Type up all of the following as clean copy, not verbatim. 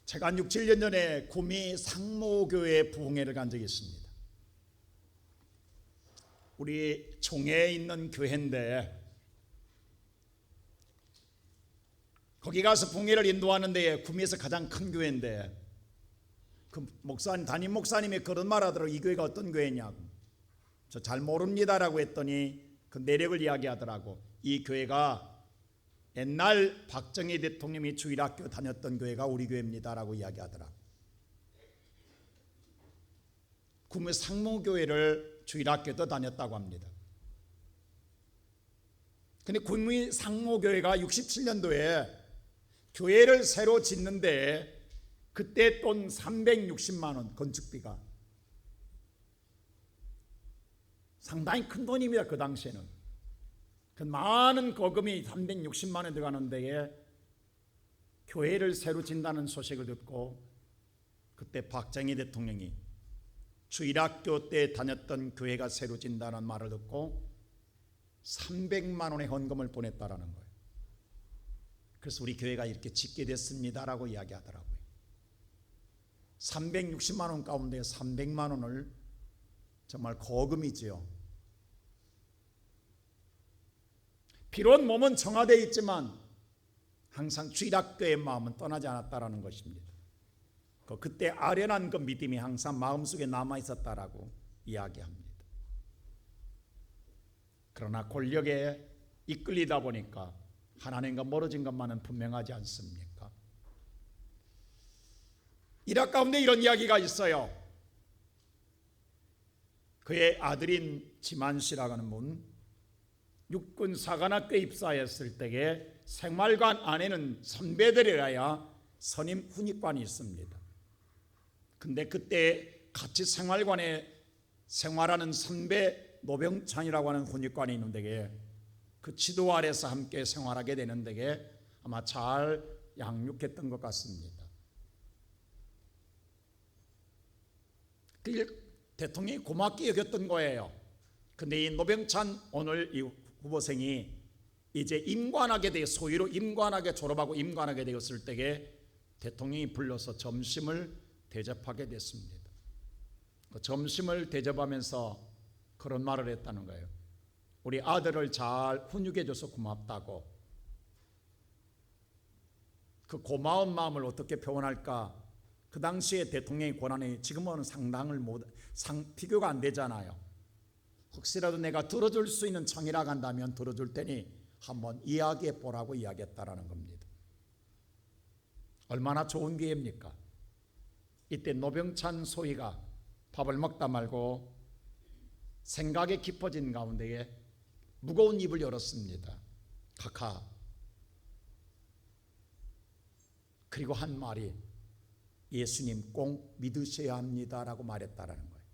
제가 한 6, 7년 전에 구미 상모교회 부흥회를 간 적이 있습니다. 우리 총회에 있는 교회인데 거기 가서 부흥회를 인도하는데 구미에서 가장 큰 교회인데 그 목사님, 담임 목사님이 그런 말 하더라고요. 이 교회가 어떤 교회냐고. 저 잘 모릅니다라고 했더니 그 내력을 이야기하더라고. 이 교회가 옛날 박정희 대통령이 주일학교 다녔던 교회가 우리 교회입니다라고 이야기하더라고. 구미 상모교회를 주일학교도 다녔다고 합니다. 근데 구미 상모교회가 67년도에 교회를 새로 짓는데 그때 돈 360만 원 건축비가 상당히 큰 돈입니다. 그 당시에는. 그 많은 거금이 360만 원 들어가는 데에 교회를 새로 짓는다는 소식을 듣고 그때 박정희 대통령이 주일학교 때 다녔던 교회가 새로 짓는다는 말을 듣고 300만 원의 헌금을 보냈다라는 거예요. 그래서 우리 교회가 이렇게 짓게 됐습니다라고 이야기하더라고요. 360만 원 가운데 300만 원을 정말 거금이지요. 비록 몸은 정화되어 있지만 항상 주일학교의 마음은 떠나지 않았다라는 것입니다. 그때 아련한 그 믿음이 항상 마음속에 남아있었다라고 이야기합니다. 그러나 권력에 이끌리다 보니까 하나님과 멀어진 것만은 분명하지 않습니까? 일학 가운데 이런 이야기가 있어요. 그의 아들인 지만 씨라고 하는 분, 육군 사관학교에 입사했을 때에 생활관 안에는 선배들이라야 선임 훈육관이 있습니다. 근데 그때 같이 생활관에 생활하는 선배 노병찬이라고 하는 훈육관이 있는데 그 지도 아래서 함께 생활하게 되는 데에 아마 잘 양육했던 것 같습니다. 대통령이 고맙게 여겼던 거예요. 근데 이 노병찬 오늘 이 후보생이 이제 임관하게 되어 소위로 임관하게 졸업하고 임관하게 되었을 때에 대통령이 불러서 점심을 대접하게 됐습니다. 그 점심을 대접하면서 그런 말을 했다는 거예요. 우리 아들을 잘 훈육해줘서 고맙다고. 그 고마운 마음을 어떻게 표현할까? 그 당시에 대통령의 권한이 지금은 비교가 안 되잖아요. 혹시라도 내가 들어줄 수 있는 청이라고 한다면 들어줄 테니 한번 이야기해 보라고 이야기했다라는 겁니다. 얼마나 좋은 기회입니까? 이때 노병찬 소위가 밥을 먹다 말고 생각에 깊어진 가운데에 무거운 입을 열었습니다. 카카. 그리고 한 말이 예수님 꼭 믿으셔야 합니다라고 말했다라는 거예요.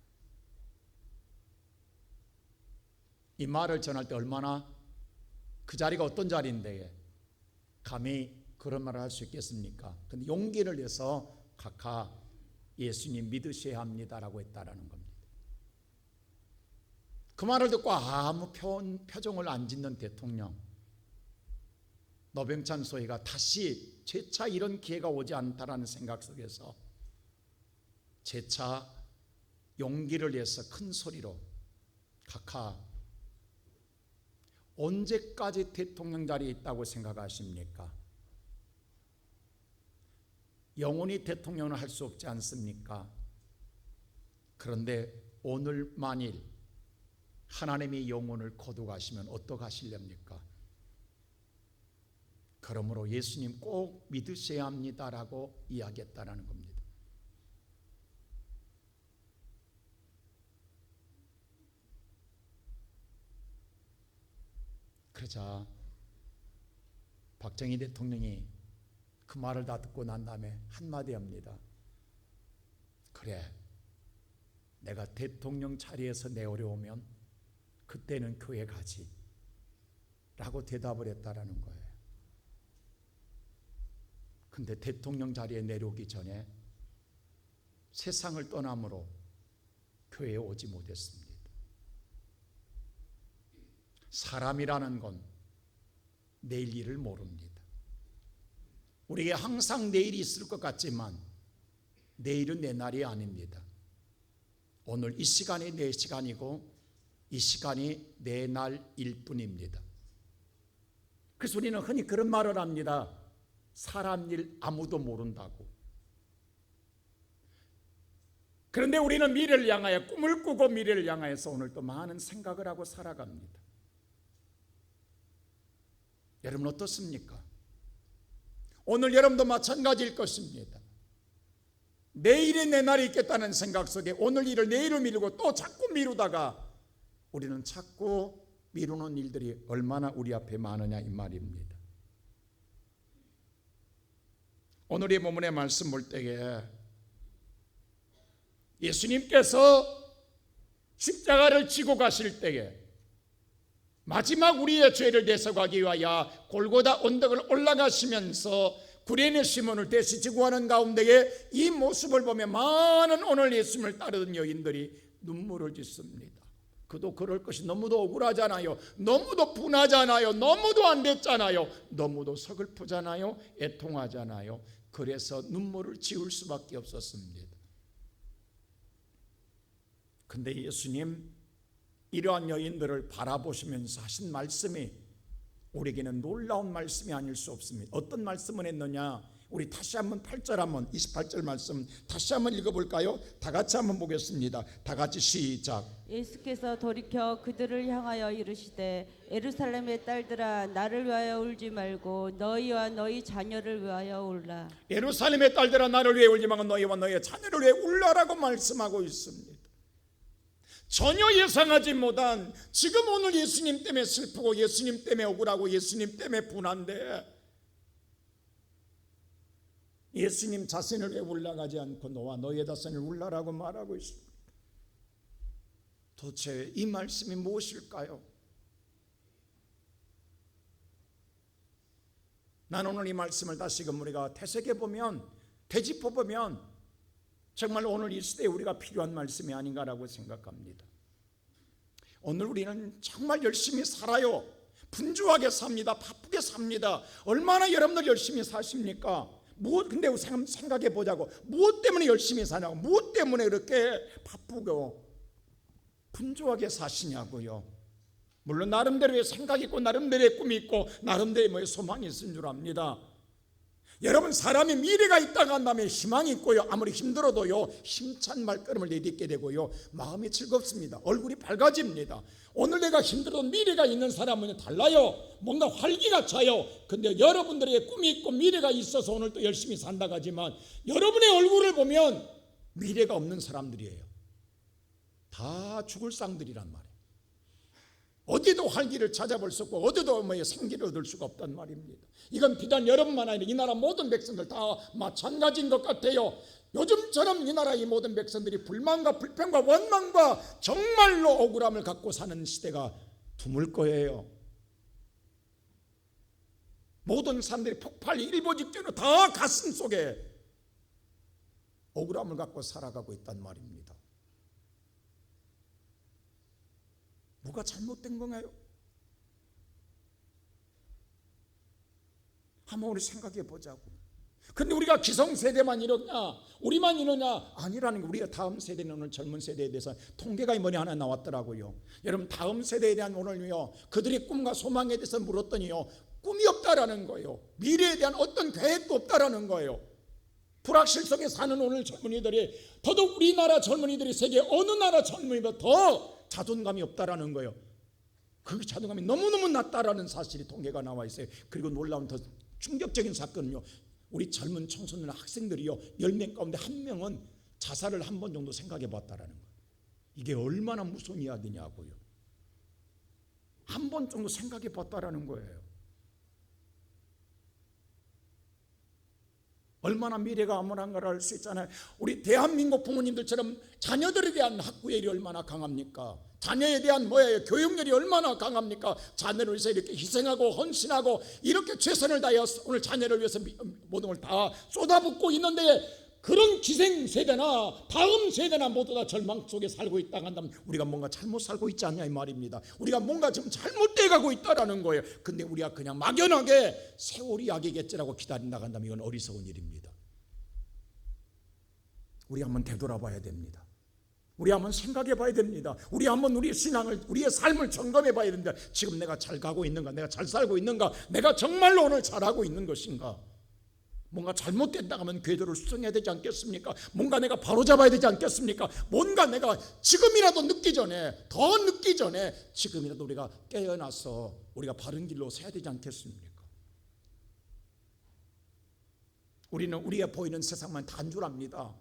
이 말을 전할 때 얼마나 그 자리가 어떤 자리인데 감히 그런 말을 할 수 있겠습니까? 근데 용기를 내서 카카 예수님 믿으셔야 합니다라고 했다라는 겁니다. 그 말을 듣고 아무 표정을 안 짓는 대통령, 노병찬 소위가 다시 재차 이런 기회가 오지 않다라는 생각 속에서 재차 용기를 내서 큰 소리로 카카 언제까지 대통령 자리에 있다고 생각하십니까? 영원히 대통령을 할 수 없지 않습니까? 그런데 오늘 만일 하나님이 영혼을 거두가시면 어떡하시렵니까? 그러므로 예수님 꼭 믿으셔야 합니다라고 이야기했다라는 겁니다. 그러자 박정희 대통령이 그 말을 다 듣고 난 다음에 한마디 합니다. 그래, 내가 대통령 자리에서 내어려오면 그때는 교회 가지 라고 대답을 했다라는 거예요. 근데 대통령 자리에 내려오기 전에 세상을 떠남으로 교회에 오지 못했습니다. 사람이라는 건 내일 일을 모릅니다. 우리에게 항상 내일이 있을 것 같지만 내일은 내 날이 아닙니다. 오늘 이 시간이 내 시간이고 이 시간이 내 날일 뿐입니다. 그래서 우리는 흔히 그런 말을 합니다. 사람 일 아무도 모른다고. 그런데 우리는 미래를 향하여 꿈을 꾸고 미래를 향하여서 오늘 또 많은 생각을 하고 살아갑니다. 여러분 어떻습니까? 오늘 여러분도 마찬가지일 것입니다. 내일이 내 날이 있겠다는 생각 속에 오늘 일을 내일을 미루고 또 자꾸 미루다가 우리는 자꾸 미루는 일들이 얼마나 우리 앞에 많으냐 이 말입니다. 오늘의 본문의 말씀 볼 때에 예수님께서 십자가를 지고 가실 때에 마지막 우리의 죄를 대속하기 위하여 골고다 언덕을 올라가시면서 구레네 시몬을 대시 지고 하는 가운데에 이 모습을 보며 많은 오늘 예수님을 따르던 여인들이 눈물을 짓습니다. 그도 그럴 것이 너무도 억울하잖아요. 너무도 분하잖아요. 너무도 안 됐잖아요. 너무도 서글프잖아요. 애통하잖아요. 그래서 눈물을 지을 수밖에 없었습니다. 근데 예수님 이러한 여인들을 바라보시면서 하신 말씀이 우리에게는 놀라운 말씀이 아닐 수 없습니다. 어떤 말씀을 했느냐? 우리 다시 한번 8절 한번 28절 말씀 다시 한번 읽어볼까요? 다 같이 한번 보겠습니다. 다 같이 시작. 예수께서 돌이켜 그들을 향하여 이르시되 예루살렘의 딸들아 나를 위하여 울지 말고 너희와 너희 자녀를 위하여 울라. 예루살렘의 딸들아 나를 위해 울지 말고 너희와 너희의 자녀를 위해 울라라고 말씀하고 있습니다. 전혀 예상하지 못한 지금 오늘 예수님 때문에 슬프고 예수님 때문에 억울하고 예수님 때문에 분한데 예수님 자신을 왜 울라가지 않고 너와 너의 자신을 울라라고 말하고 있습니다. 도대체 이 말씀이 무엇일까요? 나는 오늘 이 말씀을 다시금 우리가 되새겨보면 되짚어보면 정말 오늘 이 시대에 우리가 필요한 말씀이 아닌가라고 생각합니다. 오늘 우리는 정말 열심히 살아요. 분주하게 삽니다. 바쁘게 삽니다. 얼마나 여러분들 열심히 사십니까? 근데 생각해 보자고. 무엇 때문에 열심히 사냐고. 무엇 때문에 그렇게 바쁘고 분주하게 사시냐고요. 물론 나름대로의 생각이 있고 나름대로의 꿈이 있고 나름대로의 소망이 있는 줄 압니다. 여러분 사람이 미래가 있다가 한다면 희망이 있고요. 아무리 힘들어도요 힘찬 발걸음을 내딛게 되고요. 마음이 즐겁습니다. 얼굴이 밝아집니다. 오늘 내가 힘들어도 미래가 있는 사람은 달라요. 뭔가 활기가 차요. 근데 여러분들에게 꿈이 있고 미래가 있어서 오늘 또 열심히 산다고 하지만 여러분의 얼굴을 보면 미래가 없는 사람들이에요. 다 죽을 쌍들이란 말이에요. 어디도 활기를 찾아볼 수 없고 어디도 생기를 얻을 수가 없단 말입니다. 이건 비단 여러분만 아니라 이 나라 모든 백성들 다 마찬가지인 것 같아요. 요즘처럼 이 나라의 모든 백성들이 불만과 불평과 원망과 정말로 억울함을 갖고 사는 시대가 드물 거예요. 모든 사람들이 폭발 일보 직전으로 다 가슴 속에 억울함을 갖고 살아가고 있단 말입니다. 뭐가 잘못된 건가요? 한번 우리 생각해 보자고. 근데 우리가 기성세대만 이러냐 우리만 이러냐 아니라는 거. 우리가 다음 세대는 오늘 젊은 세대에 대해서 통계가 이번에 하나 나왔더라고요. 여러분 다음 세대에 대한 오늘요 그들의 꿈과 소망에 대해서 물었더니요 꿈이 없다라는 거예요. 미래에 대한 어떤 계획도 없다라는 거예요. 불확실 속에 사는 오늘 젊은이들이 더더욱 우리나라 젊은이들이 세계 어느 나라 젊은이보다 더 자존감이 없다라는 거예요. 그 자존감이 너무너무 낮다라는 사실이 통계가 나와 있어요. 그리고 놀라운 더 충격적인 사건은요 우리 젊은 청소년과 학생들이요 10명 가운데 1명은 자살을 한 번 정도 생각해 봤다라는 거예요. 이게 얼마나 무서운 이야기냐고요. 한 번 정도 생각해 봤다라는 거예요. 얼마나 미래가 암울한가를 알 수 있잖아요. 우리 대한민국 부모님들처럼 자녀들에 대한 학구열이 얼마나 강합니까? 자녀에 대한 교육열이 얼마나 강합니까? 자녀를 위해서 이렇게 희생하고 헌신하고 이렇게 최선을 다해서 오늘 자녀를 위해서 모든 걸 다 쏟아붓고 있는데 그런 기생 세대나 다음 세대나 모두 다 절망 속에 살고 있다 한다면 우리가 뭔가 잘못 살고 있지 않냐 이 말입니다. 우리가 뭔가 지금 잘못돼 가고 있다라는 거예요. 근데 우리가 그냥 막연하게 세월이 약이겠지라고 기다린다 한다면 이건 어리석은 일입니다. 우리 한번 되돌아봐야 됩니다. 우리 한번 생각해 봐야 됩니다. 우리 한번 우리의 신앙을, 우리의 삶을 점검해 봐야 됩니다. 지금 내가 잘 가고 있는가? 내가 잘 살고 있는가? 내가 정말로 오늘 잘하고 있는 것인가? 뭔가 잘못됐다 하면 궤도를 수정해야 되지 않겠습니까? 뭔가 내가 바로잡아야 되지 않겠습니까? 뭔가 내가 지금이라도 늦기 전에, 더 늦기 전에 지금이라도 우리가 깨어나서 우리가 바른 길로 서야 되지 않겠습니까? 우리는 우리의 보이는 세상만 단줄합니다.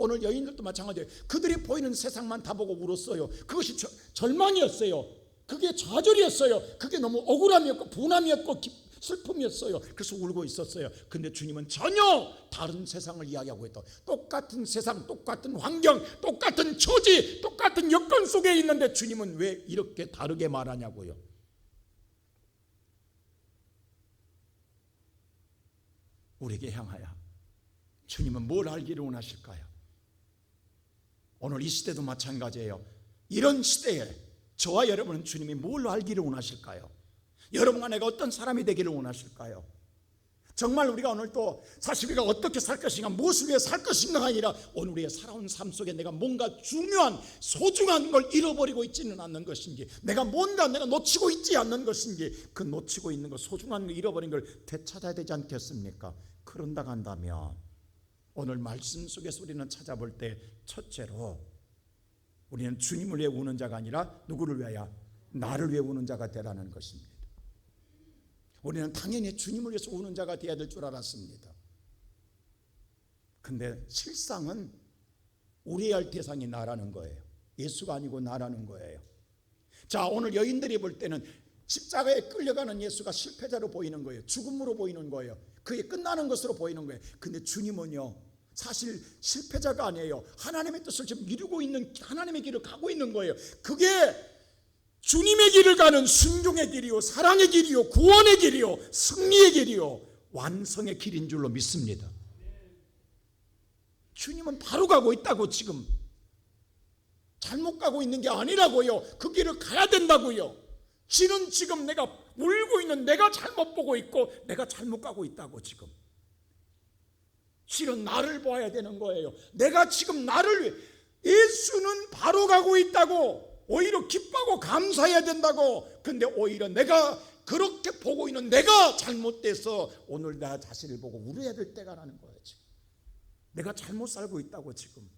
오늘 여인들도 마찬가지예요. 그들이 보이는 세상만 다 보고 울었어요. 그것이 절망이었어요. 그게 좌절이었어요. 그게 너무 억울함이었고 분함이었고 슬픔이었어요. 그래서 울고 있었어요. 근데 주님은 전혀 다른 세상을 이야기하고 있다. 똑같은 세상, 똑같은 환경, 똑같은 처지, 똑같은 여건 속에 있는데 주님은 왜 이렇게 다르게 말하냐고요. 우리에게 향하여 주님은 뭘 알기를 원하실까요? 오늘 이 시대도 마찬가지예요. 이런 시대에 저와 여러분은 주님이 뭘 알기를 원하실까요? 여러분과 내가 어떤 사람이 되기를 원하실까요? 정말 우리가 오늘 또 사실 우리가 어떻게 살 것인가, 무엇을 위해 살 것인가가 아니라 오늘 우리의 살아온 삶 속에 내가 뭔가 중요한 소중한 걸 잃어버리고 있지는 않는 것인지, 내가 뭔가 내가 놓치고 있지 않는 것인지, 그 놓치고 있는 것, 소중한 걸 잃어버린 걸 되찾아야 되지 않겠습니까? 그런다 한다면 오늘 말씀 속에서 우리는 찾아볼 때 첫째로 우리는 주님을 위해 우는 자가 아니라 누구를 위하여? 나를 위해 우는 자가 되라는 것입니다. 우리는 당연히 주님을 위해서 우는 자가 되어야 될 줄 알았습니다. 근데 실상은 우리의 할 대상이 나라는 거예요. 예수가 아니고 나라는 거예요. 자, 오늘 여인들이 볼 때는 십자가에 끌려가는 예수가 실패자로 보이는 거예요. 죽음으로 보이는 거예요. 그게 끝나는 것으로 보이는 거예요. 근데 주님은요, 사실 실패자가 아니에요. 하나님의 뜻을 지금 이루고 있는, 하나님의 길을 가고 있는 거예요. 그게 주님의 길을 가는 순종의 길이요, 사랑의 길이요, 구원의 길이요, 승리의 길이요, 완성의 길인 줄로 믿습니다. 주님은 바로 가고 있다고. 지금 잘못 가고 있는 게 아니라고요. 그 길을 가야 된다고요. 지금 내가 울고 있는, 내가 잘못 보고 있고 내가 잘못 가고 있다고. 지금 실은 나를 보아야 되는 거예요. 내가 지금 나를 위해, 예수는 바로 가고 있다고 오히려 기뻐하고 감사해야 된다고. 근데 오히려 내가 그렇게 보고 있는 내가 잘못돼서 오늘 나 자신을 보고 울어야 될 때가 라는 거예요. 지금 내가 잘못 살고 있다고. 지금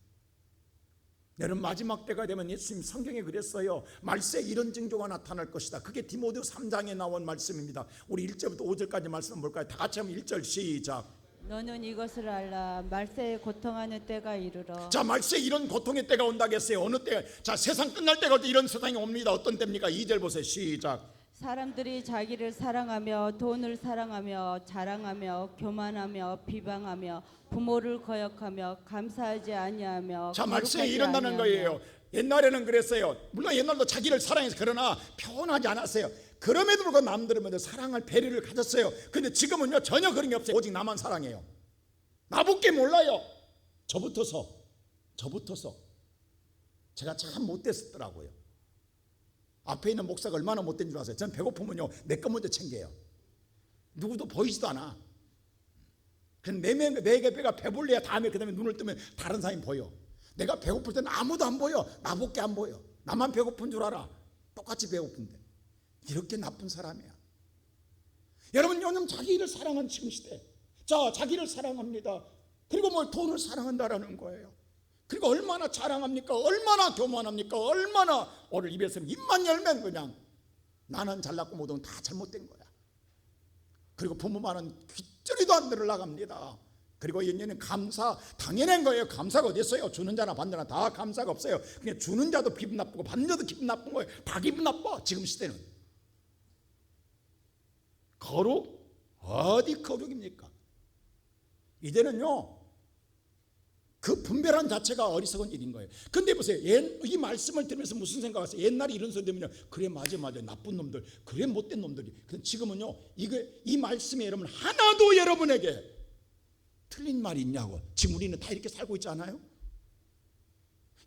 내는 마지막 때가 되면 예수님 성경에 그랬어요. 말세에 이런 징조가 나타날 것이다. 그게 디모데 3장에 나온 말씀입니다. 우리 1절부터 5절까지 말씀은 뭘까요? 다 같이 한번 1절 시작. 너는 이것을 알라. 말세에 고통하는 때가 이르러. 자, 말세에 이런 고통의 때가 온다고 했어요. 어느 때? 자, 세상 끝날 때가 올 때 이런 세상이 옵니다. 어떤 때입니까? 2절 보세요. 시작. 사람들이 자기를 사랑하며 돈을 사랑하며 자랑하며 교만하며 비방하며 부모를 거역하며 감사하지 아니하며. 자, 말세에 거룩하지 이런다는 아니하며. 거예요. 옛날에는 그랬어요. 물론 옛날도 자기를 사랑해서 그러나 표현하지 않았어요. 그럼에도 불구하고 남들은 먼저 사랑할 배려를 가졌어요. 근데 지금은요, 전혀 그런 게 없어요. 오직 나만 사랑해요. 나밖에 몰라요. 저부터서 제가 참 못됐었더라고요. 앞에 있는 목사가 얼마나 못된 줄 아세요? 전 배고프면요, 내 거 먼저 챙겨요. 누구도 보이지도 않아. 내 배가 배불러야 다음에, 그 다음에 눈을 뜨면 다른 사람이 보여. 내가 배고플 때는 아무도 안 보여. 나밖에 안 보여. 나만 배고픈 줄 알아. 똑같이 배고픈데. 이렇게 나쁜 사람이야. 여러분, 요즘 자기를 사랑하는 지금 시대. 자, 자기를 사랑합니다. 그리고 뭐 돈을 사랑한다라는 거예요. 그리고 얼마나 자랑합니까? 얼마나 교만합니까? 얼마나 오늘 입에서 입만 열면 그냥 나는 잘났고 모든 다 잘못된 거야. 그리고 부모 말은 귓저리도 안 들으려갑니다. 그리고 연년은 감사 당연한 거예요. 감사가 어디 있어요? 주는 자나 받는 자나 다 감사가 없어요. 그냥 주는 자도 기분 나쁘고 받는 자도 기분 나쁜 거예요. 다 기분 나빠. 지금 시대는. 거룩? 어디 거룩입니까? 이제는요, 그 분별한 자체가 어리석은 일인 거예요. 근데 보세요. 이 말씀을 들으면서 무슨 생각하세요? 옛날에 이런 소리 들으면 그래 맞아 나쁜 놈들, 그래 못된 놈들이. 근데 지금은요, 이 말씀이 여러분 하나도 여러분에게 틀린 말이 있냐고. 지금 우리는 다 이렇게 살고 있지 않아요?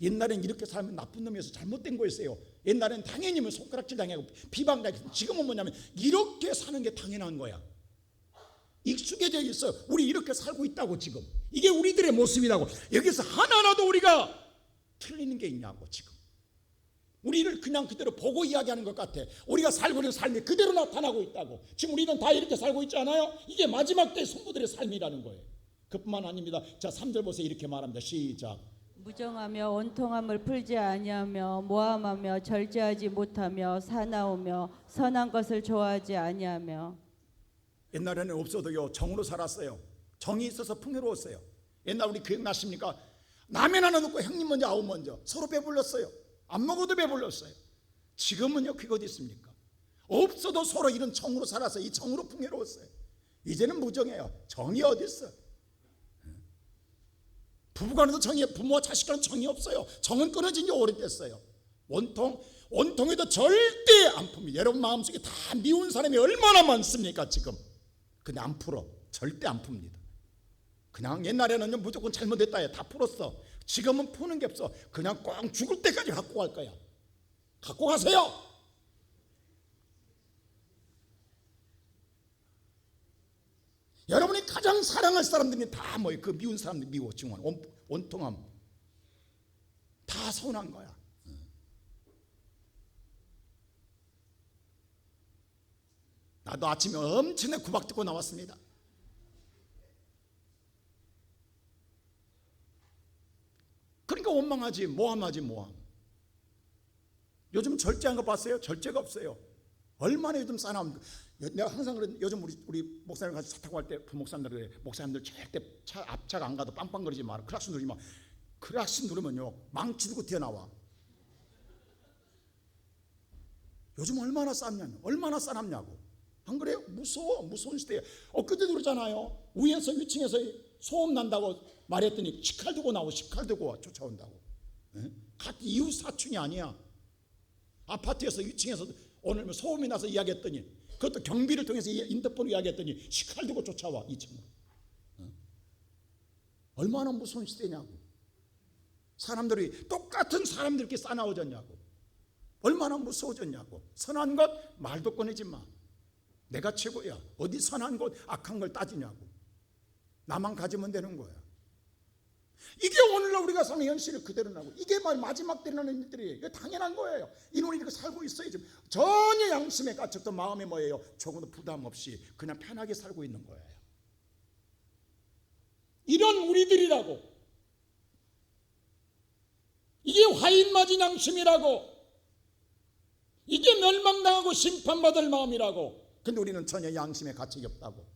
옛날엔 이렇게 살면 나쁜 놈이어서 잘못된 거였어요. 옛날엔 당연히 뭐 손가락질 당하고 비방당하고, 지금은 뭐냐면 이렇게 사는 게 당연한 거야. 익숙해져 있어. 우리 이렇게 살고 있다고. 지금 이게 우리들의 모습이라고. 여기서 하나라도 우리가 틀리는 게 있냐고. 지금 우리를 그냥 그대로 보고 이야기하는 것 같아. 우리가 살고 있는 삶이 그대로 나타나고 있다고. 지금 우리는 다 이렇게 살고 있지 않아요? 이게 마지막 때의 성도들의 삶이라는 거예요. 그뿐만 아닙니다. 자, 3절 보세요. 이렇게 말합니다. 시작. 무정하며 원통함을 풀지 아니하며 모함하며 절제하지 못하며 사나우며 선한 것을 좋아하지 아니하며. 옛날에는 없어도요, 정으로 살았어요. 정이 있어서 풍요로웠어요. 옛날 우리 기억나십니까? 라면 하나 넣고 형님 먼저 아우 먼저 서로 배불렀어요. 안 먹어도 배불렀어요. 지금은요, 그게 어디 있습니까? 없어도 서로 이런 정으로 살아서 이 정으로 풍요로웠어요. 이제는 무정해요. 정이 어디 있어? 부부간에도 정이, 부모와 자식간에도 정이 없어요. 정은 끊어진 지 오래됐어요. 원통에도 절대 안 풉니다. 여러분 마음속에 다 미운 사람이 얼마나 많습니까 지금? 근데 안 풀어. 절대 안 풉니다. 그냥 옛날에는 무조건 잘못했다 해. 다 풀었어. 지금은 푸는 게 없어. 그냥 꼭 죽을 때까지 갖고 갈 거야. 갖고 가세요. 여러분이 가장 사랑할 사람들이 다 뭐예요? 그 미운 사람들 미워. 정말 원통함 다 서운한 거야. 나도 아침에 엄청나게 구박 듣고 나왔습니다. 그러니까 원망하지, 모함하지, 모함. 요즘 절제한 거 봤어요? 절제가 없어요. 얼마나 요즘 싸나옵니까? 내가 항상 그런, 요즘 우리 목사님 같이 차 타고 갈 때 부목사님들 그래. 목사님들 절대 앞차가 안 가도 빵빵거리지 마라. 크락스 누르지 마. 크락스 누르면요, 망치 들고 튀어나와. 요즘 얼마나 쌌냐면, 얼마나 싸납냐고. 안 그래요? 무서운 시대예요. 엊그제도 그러잖아요. 위에서 위층에서 소음 난다고 말했더니 식칼 두고 나오고 식칼 두고 쫓아온다고. 같은 이웃 사촌이 아니야. 아파트에서 위층에서 오늘 뭐 소음이 나서 이야기했더니, 그것도 경비를 통해서 인터폰으로 이야기했더니 식칼 두고 쫓아와 2층으로. 얼마나 무서운 시대냐고. 사람들이 똑같은 사람들끼리 싸나워졌냐고. 얼마나 무서워졌냐고. 선한 것 말도 꺼내지 마. 내가 최고야. 어디 선한 것 악한 걸 따지냐고. 나만 가지면 되는 거야. 이게 오늘날 우리가 사는 현실을 그대로 나고, 이게 마지막 때 일어나는 일들이에요. 이게 당연한 거예요. 이놈이 이렇게 살고 있어요. 지금 전혀 양심에 갇혔던 마음이 뭐예요? 조금도 부담 없이 그냥 편하게 살고 있는 거예요. 이런 우리들이라고. 이게 화인 맞은 양심이라고. 이게 멸망당하고 심판받을 마음이라고. 근데 우리는 전혀 양심에 가책이 없다고.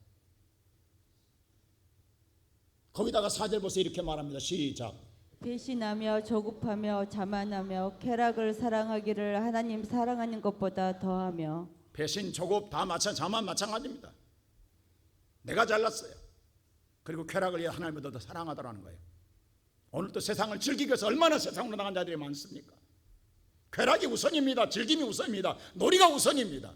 거기다가 4절 보세요. 이렇게 말합니다. 시작. 배신하며 조급하며 자만하며 쾌락을 사랑하기를 하나님 사랑하는 것보다 더하며. 배신, 조급 다 자만 마찬가지입니다. 내가 잘났어요. 그리고 쾌락을 하나님보다 더 사랑하더라는 거예요. 오늘 또 세상을 즐기기 위해서 얼마나 세상으로 나간 자들이 많습니까? 쾌락이 우선입니다. 즐김이 우선입니다. 놀이가 우선입니다.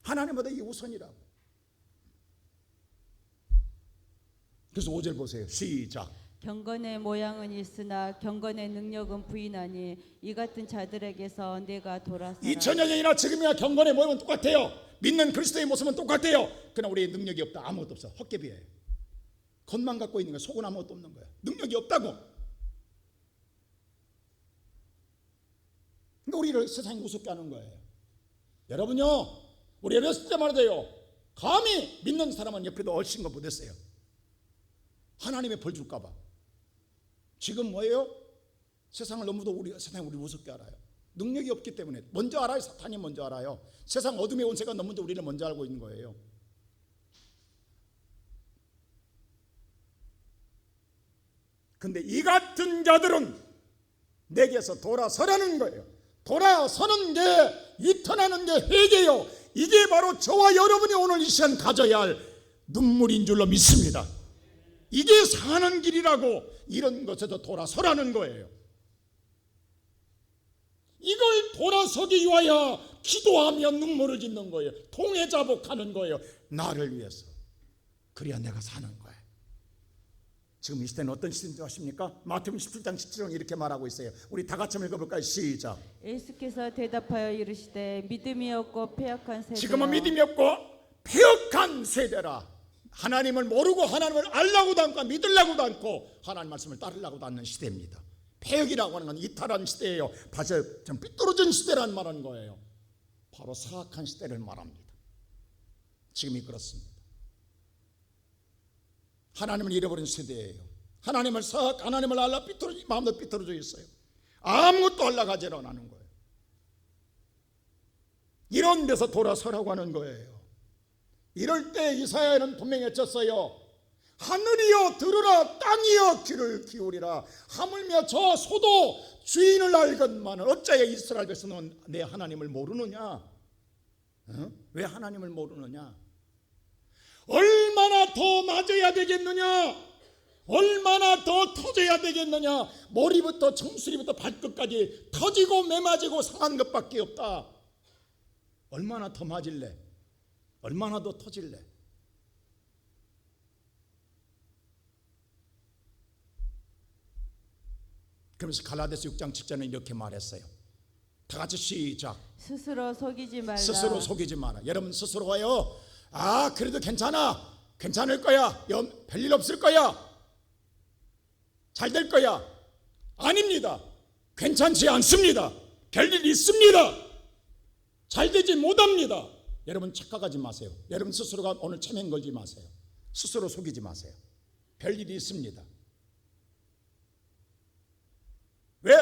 하나님보다 이게 우선이라고. 그래서 5절 보세요. 시작. 경건의 모양은 있으나 경건의 능력은 부인하니 이 같은 자들에게서 내가 돌아서라. 2000여 년이나 지금이야 경건의 모양은 똑같아요. 믿는 그리스도의 모습은 똑같아요. 그러나 우리의 능력이 없다. 아무것도 없어. 헛개비예요. 겉만 갖고 있는 거야. 속은 아무것도 없는 거야. 능력이 없다고. 그러니까 우리를 세상이 우습게 하는 거예요. 여러분요, 우리 어렸을 때 말이에요. 감히 믿는 사람은 옆에도 얼씬 거 못했어요. 하나님의 벌 줄까 봐. 지금 뭐예요? 세상을 너무도 세상이 우리를 우습게 알아요. 능력이 없기 때문에. 먼저 알아요. 사탄이 먼저 알아요. 세상 어둠의 원세가 너무 우리를 먼저 알고 있는 거예요. 근데 이 같은 자들은 내게서 돌아서라는 거예요. 돌아서는 게, 유턴하는 게 회개요. 이게 바로 저와 여러분이 오늘 이 시간 가져야 할 눈물인 줄로 믿습니다. 이게 사는 길이라고. 이런 것에서 돌아서라는 거예요. 이걸 돌아서기 위하여 기도하며 눈물을 짓는 거예요. 통회자복하는 거예요. 나를 위해서. 그래야 내가 사는 거예요. 지금 이 시대는 어떤 시대인지 아십니까? 마태복음 17장 17절 이렇게 말하고 있어요. 우리 다 같이 한번 읽어볼까요? 시작. 예수께서 대답하여 이르시되 믿음이 없고 패역한 세대여. 지금은 믿음이 없고 패역한 세대라. 하나님을 모르고 하나님을 알라고도 않고 믿으려고도 않고 하나님 말씀을 따르려고도 않는 시대입니다. 패역이라고 하는 건 이탈한 시대예요. 바로 좀 삐뚤어진 시대란 말하는 거예요. 바로 사악한 시대를 말합니다. 지금이 그렇습니다. 하나님을 잃어버린 세대예요. 하나님을 알라 마음도 삐뚤어져 있어요. 아무것도 알라가지 않는 거예요. 이런 데서 돌아서라고 하는 거예요. 이럴 때 이사야는 분명히 외쳤어요. 하늘이여 들으라, 땅이여 귀를 기울이라. 하물며 저 소도 주인을 알건만은 어찌하여 이스라엘 백성은 내 하나님을 모르느냐? 왜 하나님을 모르느냐? 얼마나 더 맞아야 되겠느냐? 얼마나 더 터져야 되겠느냐? 머리부터 정수리부터 발끝까지 터지고 매맞이고 상한 것밖에 없다. 얼마나 더 맞을래? 얼마나 더 터질래? 그러면서 갈라디아서 6장 7절은 이렇게 말했어요. 다 같이 시작. 스스로 속이지 말라. 스스로 속이지 마라. 여러분 스스로가요, 그래도 괜찮을 거야, 별일 없을 거야, 잘 될 거야. 아닙니다. 괜찮지 않습니다. 별일 있습니다. 잘 되지 못합니다. 여러분 착각하지 마세요. 여러분 스스로가 오늘 체면 걸지 마세요. 스스로 속이지 마세요. 별일이 있습니다. 왜?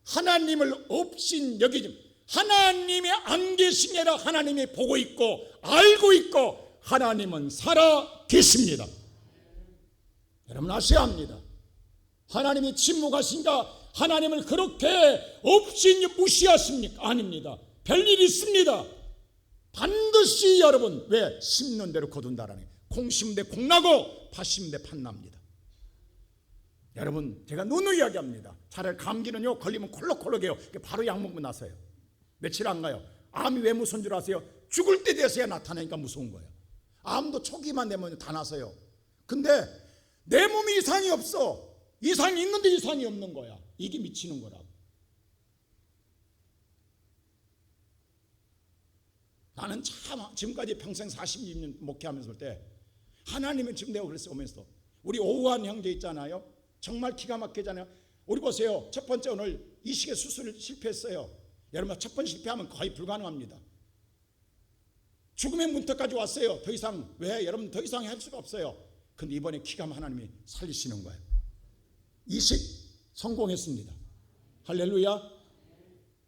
하나님을 없인 여기지. 하나님이 안 계신 게 아니라 하나님이 보고 있고 알고 있고 하나님은 살아 계십니다. 여러분 아셔야 합니다. 하나님이 침묵하신가? 하나님을 그렇게 없이 무시하십니까? 아닙니다. 별일이 있습니다. 반드시 여러분, 왜? 심는 대로 거둔다라는, 콩 심은 데 콩 나고 팥 심은 데 팥 납니다. 여러분 제가 누누이 이야기합니다. 차라리 감기는요 걸리면 콜록콜록해요. 바로 약 먹고 나서요. 며칠 안 가요. 암이 왜 무서운 줄 아세요? 죽을 때 돼서야 나타나니까 무서운 거예요. 암도 초기만 되면 다 나서요. 근데 내 몸에 이상이 없어. 이상이 있는데 이상이 없는 거야. 이게 미치는 거라고. 나는 참 지금까지 평생 40년 목회하면서 볼 때 하나님은 지금 내가 그랬어 오면서 우리 오후한 형제 있잖아요. 정말 기가 막히잖아요. 우리 보세요. 첫 번째 오늘 이식의 수술을 실패했어요. 여러분 첫 번 실패하면 거의 불가능합니다. 죽음의 문턱까지 왔어요. 더 이상 왜? 여러분 더 이상 할 수가 없어요. 근데 이번에 기가 하나님이 살리시는 거예요. 이식 성공했습니다. 할렐루야.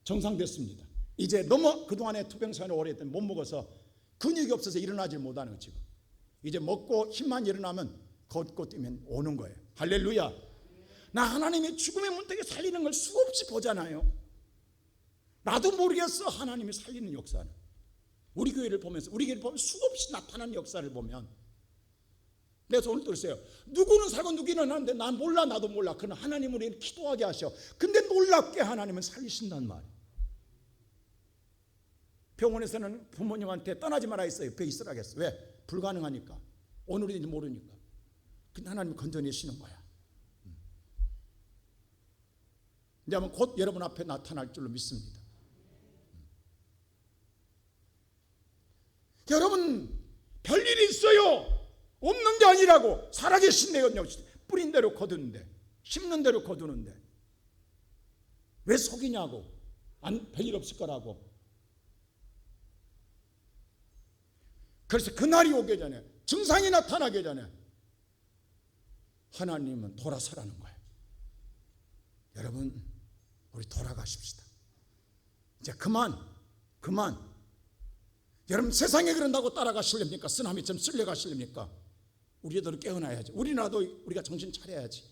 정상됐습니다. 이제 너무 그동안에 투병생활을 오래 했더니 못 먹어서 근육이 없어서 일어나질 못하는 거 지금. 이제 먹고 힘만 일어나면 걷고 뛰면 오는 거예요. 할렐루야. 나 하나님이 죽음의 문턱에 살리는 걸 수없이 보잖아요. 나도 모르겠어. 하나님이 살리는 역사는. 우리 교회를 보면서 수없이 나타나는 역사를 보면 그래서 오늘도 그랬어요. 누구는 살고 누구는 하는데 난 몰라. 나도 몰라. 그러나 하나님은 우리를 기도하게 하셔. 근데 놀랍게 하나님은 살리신단 말이에요. 병원에서는 부모님한테 떠나지 말아 있어요. 옆에 있으라겠어. 왜? 불가능하니까. 오늘인지 모르니까. 근데 하나님이 건져내시는 거야. 이제 아마 곧 여러분 앞에 나타날 줄로 믿습니다. 여러분 별일이 있어요. 없는 게 아니라고. 살아계신 내요. 뿌린 대로 거두는데, 심는 대로 거두는데 왜 속이냐고. 별일 없을 거라고. 그래서 그날이 오기 전에, 증상이 나타나기 전에 하나님은 돌아서라는 거예요. 여러분 우리 돌아가십시다. 이제 그만. 여러분 세상에 그런다고 따라가시렵니까? 쓰나미처럼 쓸려가시렵니까? 우리들은 깨어나야지. 우리나라도 우리가 정신 차려야지.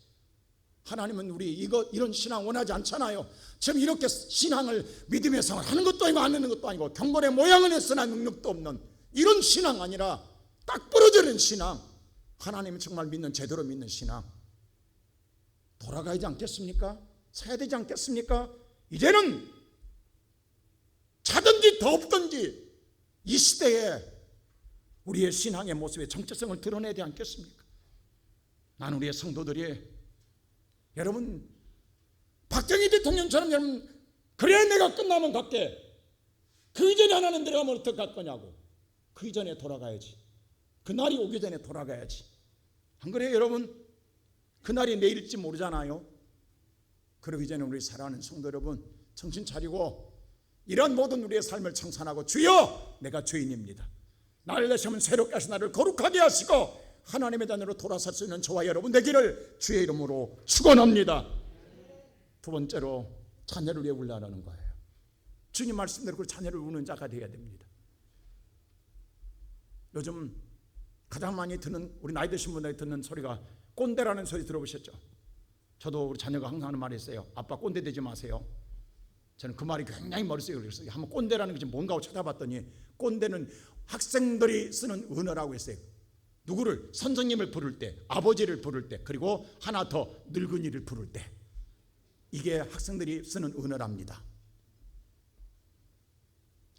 하나님은 우리 이런 신앙 원하지 않잖아요. 지금 이렇게 신앙을 믿음의 생활 하는 것도 아니고 안 하는 것도 아니고 경건의 모양은 했으나 능력도 없는 이런 신앙 아니라 딱 부러지는 신앙. 하나님을 정말 믿는, 제대로 믿는 신앙. 돌아가야지 않겠습니까? 사야 되지 않겠습니까? 이제는 차든지 덥든지 이 시대에 우리의 신앙의 모습의 정체성을 드러내야 되지 않겠습니까? 나는 우리의 성도들이 여러분 박정희 대통령처럼 여러분 그래 내가 끝나면 갈게. 그 이전에 하나님 들어가면 어떡할 거냐고. 그 이전에 돌아가야지. 그 날이 오기 전에 돌아가야지. 안 그래요 여러분? 그 날이 내일일지 모르잖아요. 그러기 전에 우리 사랑하는 성도 여러분 정신 차리고 이런 모든 우리의 삶을 청산하고 주여 내가 죄인입니다. 나를 내시면 새롭게 하시 나를 거룩하게 하시고 하나님의 자녀로 돌아설 수 있는 저와 여러분 되기를 주의 이름으로 축원합니다. 두 번째로 자녀를 위해 울라는 거예요. 주님 말씀대로 그 자녀를 우는 자가 되어야 됩니다. 요즘 가장 많이 듣는 우리 나이 드신 분들이 듣는 소리가 꼰대라는 소리 들어보셨죠? 저도 우리 자녀가 항상 하는 말이 있어요. 아빠 꼰대 되지 마세요. 저는 그 말이 굉장히 머릿속에 그랬어요. 한번 꼰대라는 것이 뭔가 하고 찾아봤더니 꼰대는 학생들이 쓰는 은어라고 했어요. 누구를? 선생님을 부를 때, 아버지를 부를 때, 그리고 하나 더 늙은이를 부를 때. 이게 학생들이 쓰는 은어랍니다.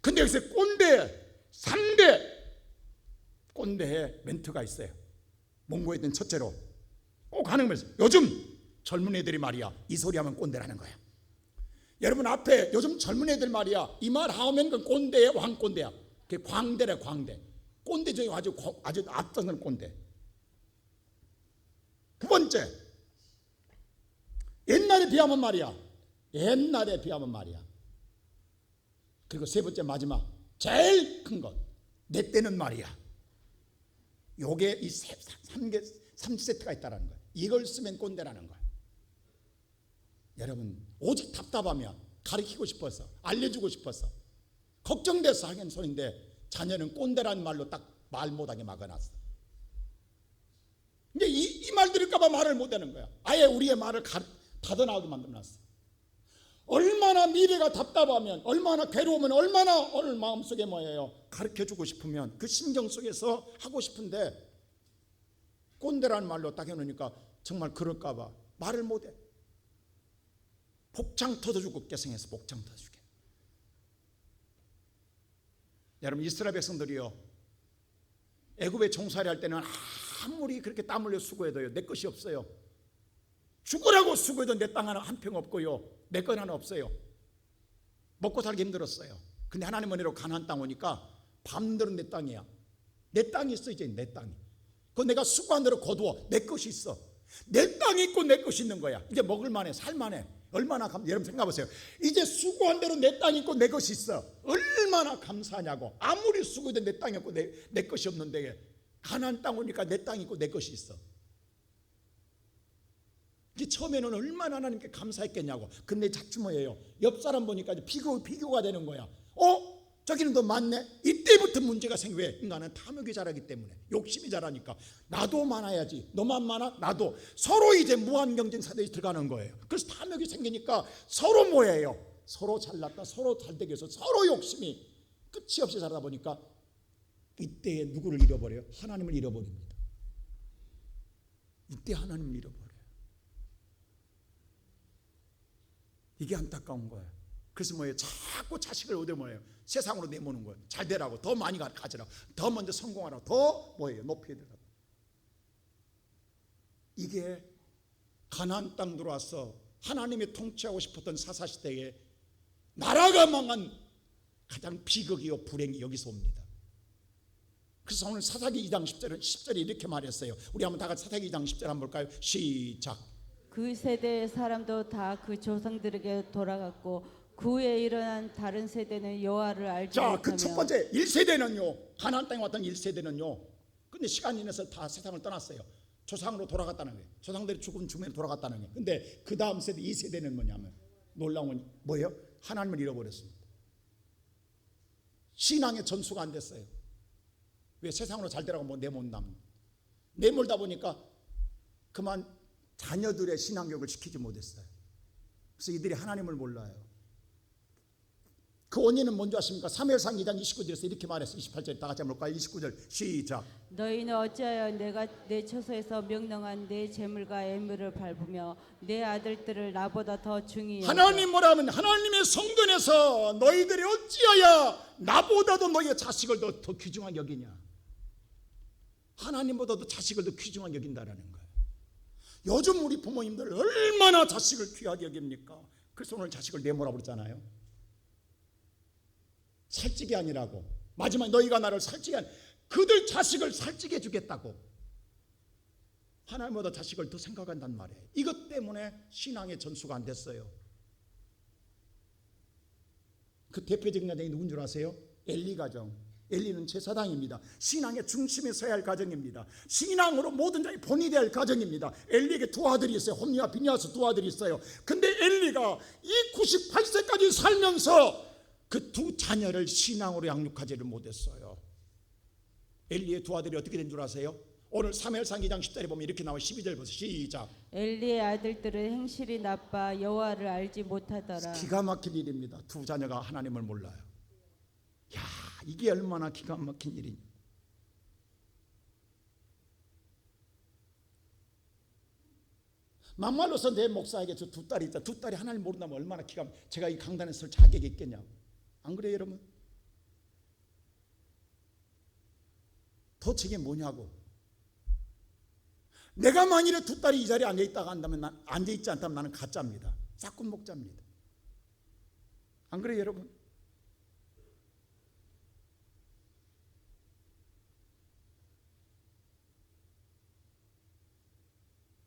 근데 여기서 꼰대 3대 꼰대의 멘트가 있어요. 몽고에 있는 첫째로 꼭 하는 거예요. 요즘 젊은 애들이 말이야 이 소리 하면 꼰대라는 거야. 여러분 앞에 요즘 젊은 애들 말이야 이 말 하면 그 꼰대의 왕꼰대야. 그게 광대래 광대. 꼰대 중에 아주 앞서는 꼰대. 두 번째 옛날에 비하면 말이야. 옛날에 비하면 말이야. 그리고 세 번째 마지막 제일 큰 것 내 때는 말이야. 요게 이 3세트가 있다는 거예요. 이걸 쓰면 꼰대라는 거예요. 여러분 오직 답답하면 가르치고 싶어서 알려주고 싶어서 걱정돼서 하는 소리인데 자녀는 꼰대라는 말로 딱 말 못하게 막아놨어. 근데 이 말 들을까 봐 말을 못하는 거야. 아예 우리의 말을 닫아나오게 만들어놨어. 얼마나 미래가 답답하면 얼마나 괴로우면 얼마나 오늘 마음속에 뭐예요 가르쳐주고 싶으면 그 심정 속에서 하고 싶은데 꼰대라는 말로 딱 해놓으니까 정말 그럴까 봐 말을 못해. 복장 터져주고 깨생해서 복장 터져주게. 여러분 이스라엘 백성들이요 애굽에 종살이 할 때는 아무리 그렇게 땀 흘려 수고해도요 내 것이 없어요. 죽으라고 수고해도 내 땅 하나 한 평 없고요 내 것 하나 없어요. 먹고 살기 힘들었어요. 근데 하나님 은혜로 가나안 땅 오니까 밤들은 내 땅이야. 내 땅이 있어. 이제 내 땅이 그거 내가 수고한 대로 거두어 내 것이 있어. 내 땅이 있고 내 것이 있는 거야. 이제 먹을만해 살만해. 얼마나 여러분 생각해보세요. 이제 수고한 대로 내 땅이 있고 내 것이 있어. 얼마나 감사하냐고. 아무리 수고해도 내 땅이 없고 내 것이 없는데 가나안 땅 오니까 내 땅이 있고 내 것이 있어. 이게 처음에는 얼마나 하나님께 감사했겠냐고. 근데 자꾸 뭐예요 옆 사람 보니까 비교가 되는 거야. 저기는 더 많네. 이때부터 문제가 생겨. 왜? 인간은 탐욕이 자라기 때문에. 욕심이 자라니까 나도 많아야지. 너만 많아? 나도. 서로 이제 무한 경쟁 사대에 들어가는 거예요. 그래서 탐욕이 생기니까 서로 뭐예요 서로 잘났다 서로 잘되기 위해서 서로 욕심이 끝이 없이 자라다 보니까 이때에 누구를 잃어버려요? 하나님을 잃어버립니다. 이때 하나님을 잃어버려요. 이게 안타까운 거예요. 그래서 뭐예요? 자꾸 자식을 어디 뭐예요? 세상으로 내모는 거예요. 잘 되라고, 더 많이 가지라고, 더 먼저 성공하라고, 더 뭐예요? 높이 되라고. 이게 가나안 땅 들어와서 하나님이 통치하고 싶었던 사사시대에 나라가 망한 가장 비극이요 불행이 여기서 옵니다. 그래서 오늘 사사기 2장 10절에 이렇게 말했어요. 우리 한번 다 같이 사사기 2장 10절 한번 볼까요? 시작. 그 세대의 사람도 다 그 조상들에게 돌아갔고 그 후에 일어난 다른 세대는 여호와를 알지 자, 못하며. 그 첫 번째 1세대는요 가나안 땅에 왔던 1세대는요 근데 시간이 지나서 다 세상을 떠났어요. 조상으로 돌아갔다는 거예요. 조상들이 죽으면 돌아갔다는 거예요. 근데 그 다음 세대 2세대는 뭐냐면 놀라운 건 뭐예요? 하나님을 잃어버렸습니다. 신앙의 전수가 안 됐어요. 왜? 세상으로 잘 되라고 뭐 내몬다면 내몰다 보니까 그만 자녀들의 신앙교육을 시키지 못했어요. 그래서 이들이 하나님을 몰라요. 그 원인은 뭔지 아십니까? 사무엘상 2장 29절에서 이렇게 말했어요. 28절 다 같이 한번 볼까요? 29절 시작. 너희는 어찌하여 내가 내 처소에서 명령한 내 재물과 예물을 밟으며 내 아들들을 나보다 더 중히 여겨. 하나님 뭐라면 하나님의 성전에서 너희들이 어찌하여 나보다도 너희의 자식을 더 귀중하게 여기냐. 하나님보다도 자식을 더 귀중하게 여긴다라는 거예요. 요즘 우리 부모님들 얼마나 자식을 귀하게 여깁니까? 그래서 오늘 자식을 내모라 그러잖아요. 살찌게 아니라고. 마지막에 너희가 나를 살찌게 아니, 그들 자식을 살찌게 해주겠다고. 하나님보다 자식을 더 생각한단 말이에요. 이것 때문에 신앙의 전수가 안 됐어요. 그 대표적인 가정이 누군 줄 아세요? 엘리 가정. 엘리는 제사장입니다. 신앙의 중심에 서야 할 가정입니다. 신앙으로 모든 자의 본이 되어야 할 가정입니다. 엘리에게 두 아들이 있어요. 홈리와 비니아스 두 아들이 있어요. 근데 엘리가 이 98세까지 살면서 그 두 자녀를 신앙으로 양육하지를 못했어요. 엘리의 두 아들이 어떻게 된 줄 아세요? 오늘 사무엘상 2장 10절에 보면 이렇게 나와. 12절 보세요. 시작. 엘리의 아들들은 행실이 나빠 여호와를 알지 못하더라. 기가 막힌 일입니다. 두 자녀가 하나님을 몰라요. 야, 이게 얼마나 기가 막힌 일이냐. 막말로서 내 목사에게 저 두 딸이 있다. 두 딸이 하나님 모른다면 얼마나 기가 막. 제가 이 강단에 설 자격이 있겠냐고. 안 그래요, 여러분? 도대체 이게 뭐냐고. 내가 만일에 두 딸이 이 자리에 앉아있다가 한다면 앉아있지 않다면 나는 가짜입니다. 싹군 목자입니다. 안 그래요, 여러분?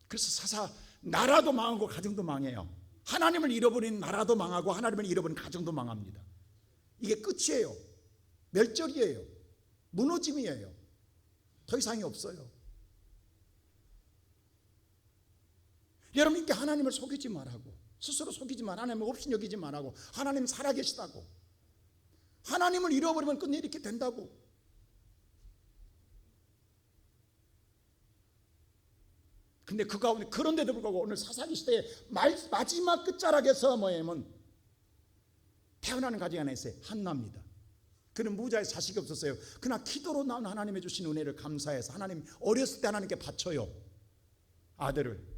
그래서 나라도 망하고 가정도 망해요. 하나님을 잃어버린 나라도 망하고 하나님을 잃어버린 가정도 망합니다. 이게 끝이에요. 멸절이에요. 무너짐이에요. 더 이상이 없어요. 여러분, 이렇게 하나님을 속이지 말라고. 스스로 속이지 말, 하나님을 없이 여기지 말라고. 하나님 살아계시다고. 하나님을 잃어버리면 끝내 이렇게 된다고. 근데 그 가운데, 그런데도 불구하고 오늘 사사기 시대의 마지막 끝자락에서 뭐냐면 태어나는 가정이 하나 있어요. 한나입니다. 그는 무자의 자식이 없었어요. 그러나 기도로 나온 하나님의 주신 은혜를 감사해서 하나님 어렸을 때 하나님께 바쳐요. 아들을.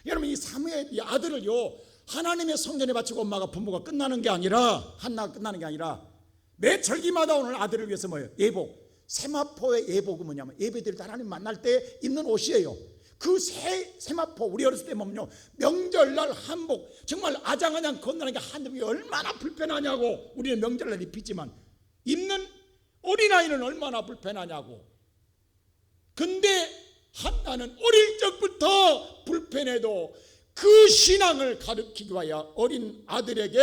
여러분, 이 사무엘 이 아들을요, 하나님의 성전에 바치고 엄마가 부모가 끝나는 게 아니라, 한나가 끝나는 게 아니라 매 절기마다 오늘 아들을 위해서 뭐예요? 예복. 세마포의 예복은 뭐냐면 예배드릴 때 하나님 만날 때 입는 옷이에요. 그 세마포, 우리 어렸을 때 보면요, 명절날 한복, 정말 아장아장 건너는 게 한복이 얼마나 불편하냐고. 우리는 명절날 입히지만 입는 어린아이는 얼마나 불편하냐고. 근데 한나는 어릴 적부터 불편해도 그 신앙을 가르치기 위하여 어린 아들에게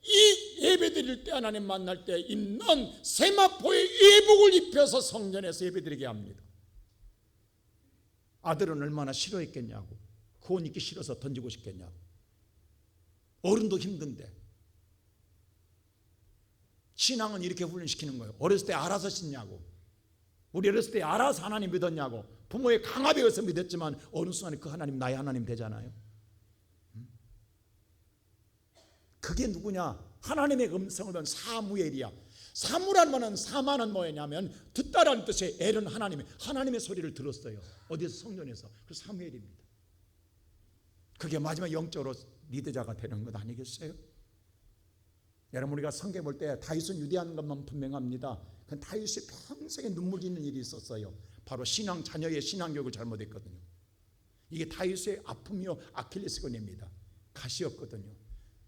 이 예배드릴 때, 하나님 만날 때 입는 세마포의 예복을 입혀서 성전에서 예배드리게 합니다. 아들은 얼마나 싫어했겠냐고. 그 옷 입기 싫어서 던지고 싶겠냐고. 어른도 힘든데. 신앙은 이렇게 훈련시키는 거예요. 어렸을 때 알아서 신냐고. 우리 어렸을 때 알아서 하나님 믿었냐고. 부모의 강압에 의해서 믿었지만 어느 순간에 그 하나님 나의 하나님 되잖아요. 그게 누구냐? 하나님의 음성을 본 사무엘이야. 사무라는 말은, 사마는 뭐냐면 듣다라는 뜻의 엘은 하나님의 소리를 들었어요. 어디서? 성전에서. 그래서 사무엘입니다. 그게 마지막 영적으로 리더자가 되는 것 아니겠어요? 여러분, 우리가 성경 볼 때 다윗은 유대한 것만 분명합니다. 그 다윗이 평생에 눈물 짓는 일이 있었어요. 바로 자녀의 신앙교육을 잘못했거든요. 이게 다윗의 아픔이요 아킬레스건입니다. 가시였거든요.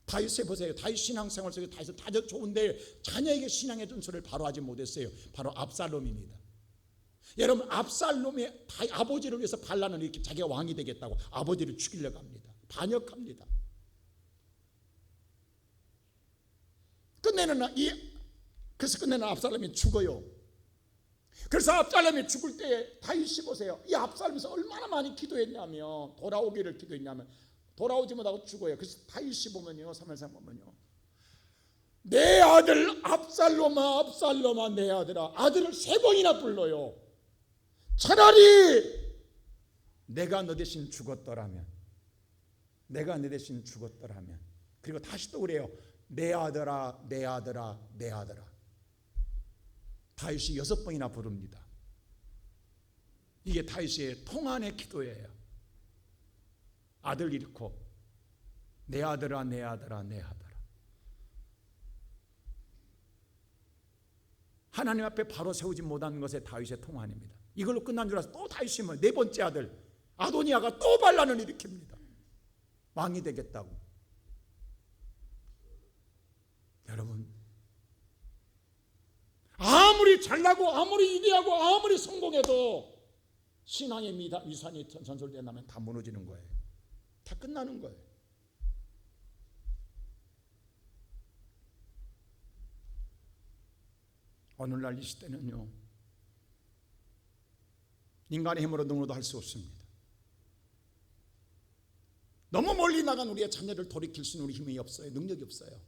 다윗에 보세요. 다윗 신앙생활 속에 다윗은 다 좋은데 자녀에게 신앙의 준수를 바로 하지 못했어요. 바로 압살롬입니다. 여러분, 압살롬이 아버지를 위해서 반란을 일으켜 자기가 왕이 되겠다고 아버지를 죽이려고 합니다. 반역합니다. 그래서 끝내는 압살롬이 죽어요. 그래서 압살롬이 죽을 때 다윗이 보세요. 이 압살롬에서 얼마나 많이 기도했냐면, 돌아오기를 기도했냐면 돌아오지 못하고 죽어요. 그래서 다윗이 보면요, 사무엘상 보면요, 내 아들 압살롬아, 압살롬아, 내 아들아. 아들을 3번이나 불러요. 차라리 내가 너 대신 죽었더라면, 내가 내 대신 죽었더라면. 그리고 다시 또 그래요. 내 아들아, 내 아들아, 내 아들아. 다윗이 6번이나 부릅니다. 이게 다윗의 통안의 기도예요. 아들 잃고 내 아들아, 내 아들아, 내 아들아. 하나님 앞에 바로 세우지 못한 것에 다윗의 통안입니다. 이걸로 끝난 줄 알아서 또 다윗이 네 번째 아들 아도니아가 또 반란을 일으킵니다. 왕이 되겠다고. 여러분, 아무리 잘나고 아무리 위대하고 아무리 성공해도 신앙의 위산이 전설된다면 다 무너지는 거예요. 다 끝나는 거예요. 오늘날 이 시대는요, 인간의 힘으로 누구도 할 수 없습니다. 너무 멀리 나간 우리의 자녀를 돌이킬 수 있는 우리 힘이 없어요. 능력이 없어요.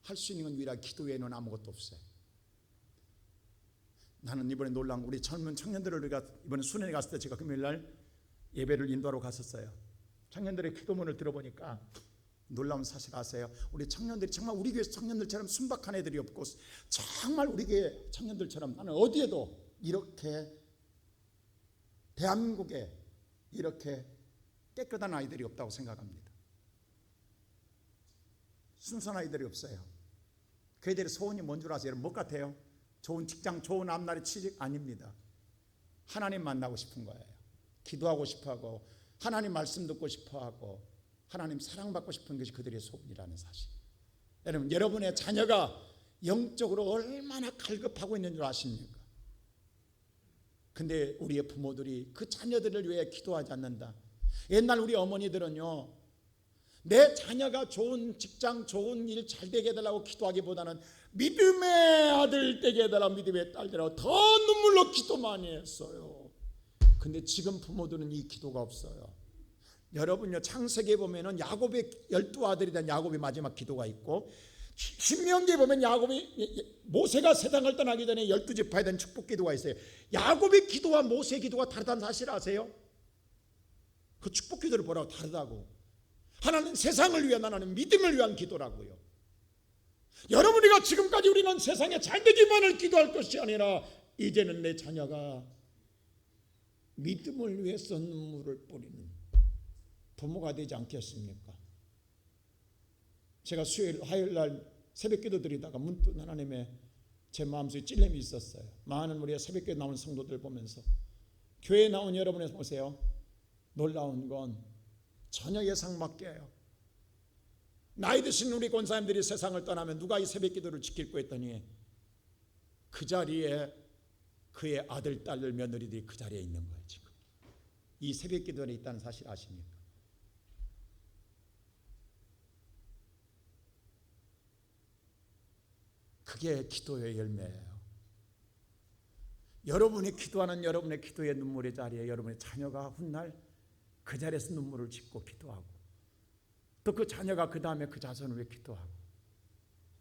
할 수 있는 건 유일하게 기도 외에는 아무것도 없어요. 나는 이번에 놀란 우리 젊은 청년들을 우리가 이번에 수련회 갔을 때 제가 금요일날 예배를 인도하러 갔었어요. 청년들의 기도문을 들어보니까 놀라운 사실 아세요? 우리 청년들이 정말 우리 교회 청년들처럼 순박한 애들이 없고 정말 우리 교회 청년들처럼 나는 어디에도 이렇게 대한민국에 이렇게 깨끗한 아이들이 없다고 생각합니다. 순수한 아이들이 없어요. 그 애들의 소원이 뭔 줄 아세요? 여러분 뭐 같아요? 좋은 직장, 좋은 앞날의 취직 아닙니다. 하나님 만나고 싶은 거예요. 기도하고 싶어하고 하나님 말씀 듣고 싶어하고 하나님 사랑받고 싶은 것이 그들의 소원이라는 사실. 여러분, 여러분의 자녀가 영적으로 얼마나 갈급하고 있는 줄 아십니까? 근데 우리의 부모들이 그 자녀들을 위해 기도하지 않는다. 옛날 우리 어머니들은요, 내 자녀가 좋은 직장, 좋은 일 잘 되게 해달라고 기도하기보다는 믿음의 아들 되게 해달라고, 믿음의 딸 되라고 더 눈물로 기도 많이 했어요. 근데 지금 부모들은 이 기도가 없어요. 여러분요, 창세기에 보면은 야곱의 12아들이 된 야곱의 마지막 기도가 있고, 신명기에 보면 모세가 세상을 떠나기 전에 12지파에 대한 축복 기도가 있어요. 야곱의 기도와 모세의 기도가 다르다는 사실 아세요? 그 축복 기도를 보라고 다르다고. 하나는 세상을 위한, 하나는 믿음을 위한 기도라고요. 여러분이가 지금까지 우리는 세상에 잘되기만을 기도할 것이 아니라 이제는 내 자녀가 믿음을 위해서 눈물을 뿌리는 부모가 되지 않겠습니까? 제가 수요일, 화요일날 새벽기도 드리다가 문득 하나님의 제 마음속에 찔림이 있었어요. 많은 우리가 새벽기도 나온 성도들 보면서 교회에 나온 여러분에서 보세요. 놀라운 건 전혀 예상 밖이에요. 나이 드신 우리 권사님들이 세상을 떠나면 누가 이 새벽기도를 지킬고 했더니 그 자리에 그의 아들, 딸들, 며느리들이 그 자리에 있는 거예요. 지금 이 새벽기도에 있다는 사실 아십니까? 그게 기도의 열매예요. 여러분이 기도하는 여러분의 기도의 눈물의 자리에 여러분의 자녀가 훗날 그 자리에서 눈물을 짓고 기도하고, 또 그 자녀가 그 다음에 그 자손을 위해 기도하고,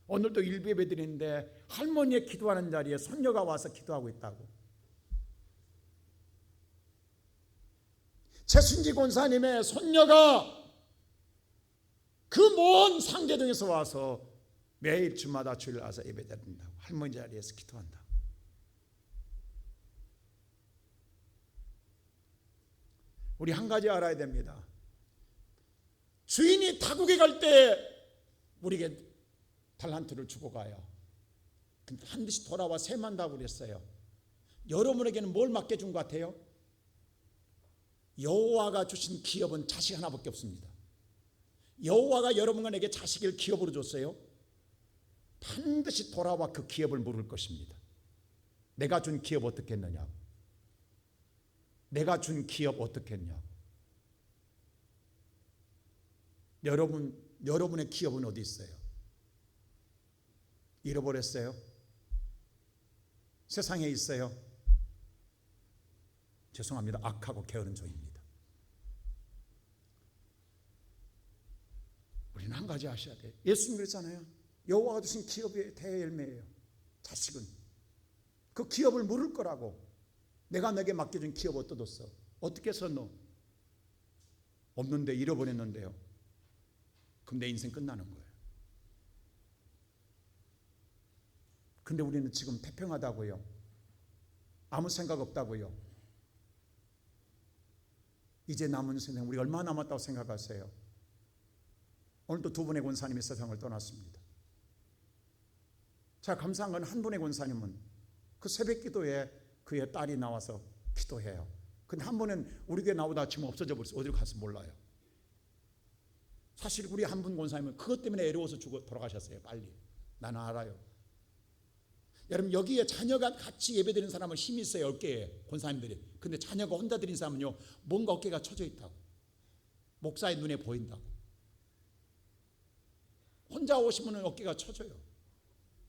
오늘도 일부 예배 드리는데 할머니의 기도하는 자리에 손녀가 와서 기도하고 있다고. 최순지 권사님의 손녀가 그 먼 상계동에서 와서 매일 주마다 주일 와서 예배 드린다고, 할머니 자리에서 기도한다고. 우리 한 가지 알아야 됩니다. 주인이 타국에 갈 때 우리에게 달란트를 주고 가요. 근데 반드시 돌아와 세만다고 그랬어요. 여러분에게는 뭘 맡겨준 것 같아요? 여호와가 주신 기업은 자식 하나밖에 없습니다. 여호와가 여러분에게 자식을 기업으로 줬어요. 반드시 돌아와 그 기업을 물을 것입니다. 내가 준 기업 어떻게 했느냐고. 내가 준 기업 어떻게 했냐고. 여러분의 기업은 어디 있어요? 잃어버렸어요? 세상에 있어요? 죄송합니다. 악하고 게으른 종입니다. 우리는 한 가지 아셔야 돼요. 예수님 그랬잖아요. 여호와가 주신 기업의 대열매예요. 자식은 그 기업을 물을 거라고. 내가 너에게 맡겨준 기업 어디다 뒀어? 어떻게 썼노? 없는데 잃어버렸는데요. 그럼 내 인생 끝나는 거예요. 근데 우리는 지금 태평하다고요. 아무 생각 없다고요. 이제 남은 세상 우리 얼마 남았다고 생각하세요? 오늘도 두 분의 권사님이 세상을 떠났습니다. 제가 감사한 건 한 분의 권사님은 그 새벽 기도에 그의 딸이 나와서 기도해요. 근데 한 분은 우리 교회 나오다 지금 없어져 버렸어요. 어디로 가서 몰라요. 사실 우리 한 분 권사님은 그것 때문에 애로워서 돌아가셨어요. 빨리. 나는 알아요. 여러분 여기에 자녀가 같이 예배드리는 사람은 힘이 있어요. 어깨에 권사님들이. 근데 자녀가 혼자 드린 사람은요 뭔가 어깨가 처져 있다고. 목사의 눈에 보인다고. 혼자 오시면 어깨가 처져요.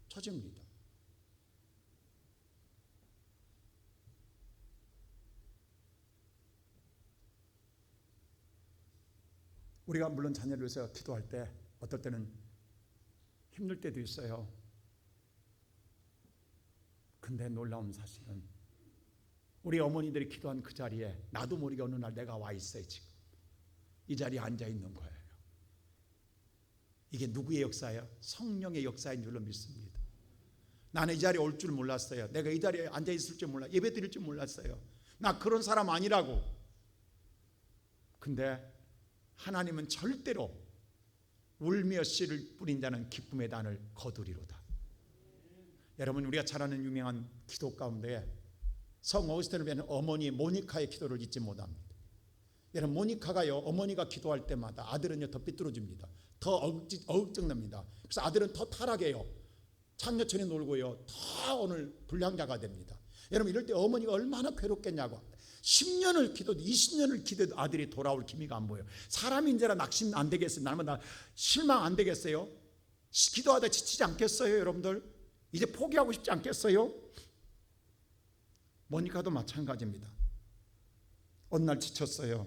처집니다. 우리가 물론 자녀를 위해서 기도할 때 어떨 때는 힘들 때도 있어요. 근데 놀라운 사실은 우리 어머니들이 기도한 그 자리에 나도 모르게 어느 날 내가 와 있어요. 지금 이 자리에 앉아 있는 거예요. 이게 누구의 역사예요? 성령의 역사인 줄로 믿습니다. 나는 이 자리에 올 줄 몰랐어요. 내가 이 자리에 앉아 있을 줄 몰라. 예배 드릴 줄 몰랐어요. 나 그런 사람 아니라고. 근데 하나님은 절대로 울며 씨를 뿌린 자는 기쁨의 단을 거두리로다. 여러분 우리가 잘 아는 유명한 기도 가운데 성 어거스틴을 뵈는 어머니 모니카의 기도를 잊지 못합니다. 여러분 모니카가요 어머니가 기도할 때마다 아들은요 더 삐뚤어집니다. 더 어극적납니다. 그래서 아들은 더 타락해요. 창녀촌에 놀고요 더 오늘 불량자가 됩니다. 여러분 이럴 때 어머니가 얼마나 괴롭겠냐고. 10년을 기도도 20년을 기도도 아들이 돌아올 기미가 안 보여요. 사람인지라 낙심 안 되겠어요? 나는 실망 안 되겠어요? 기도하다 지치지 않겠어요 여러분들? 이제 포기하고 싶지 않겠어요? 모니카도 마찬가지입니다. 어느 날 지쳤어요.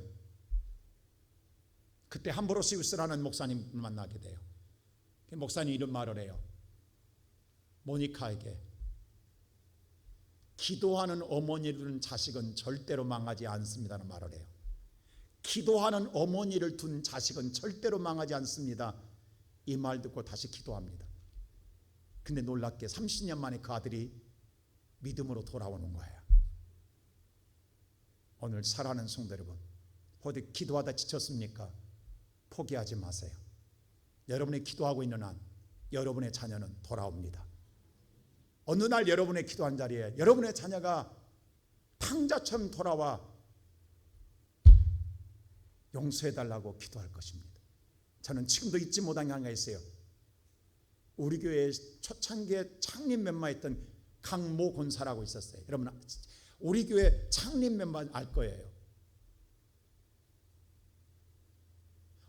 그때 함브로시우스라는 목사님을 만나게 돼요. 목사님이 이런 말을 해요. 모니카에게 기도하는 어머니를 둔 자식은 절대로 망하지 않습니다는 말을 해요. 기도하는 어머니를 둔 자식은 절대로 망하지 않습니다. 이 말 듣고 다시 기도합니다. 근데 놀랍게 30년 만에 그 아들이 믿음으로 돌아오는 거예요. 오늘 사랑하는 성도 여러분, 어디 기도하다 지쳤습니까? 포기하지 마세요. 여러분이 기도하고 있는 한 여러분의 자녀는 돌아옵니다. 어느 날 여러분의 기도한 자리에 여러분의 자녀가 탕자처럼 돌아와 용서해달라고 기도할 것입니다. 저는 지금도 잊지 못한 게 하나 있어요. 우리 교회에 초창기에 창립 멤버였던 강모 권사라고 있었어요. 여러분 우리 교회 창립 멤버 알 거예요.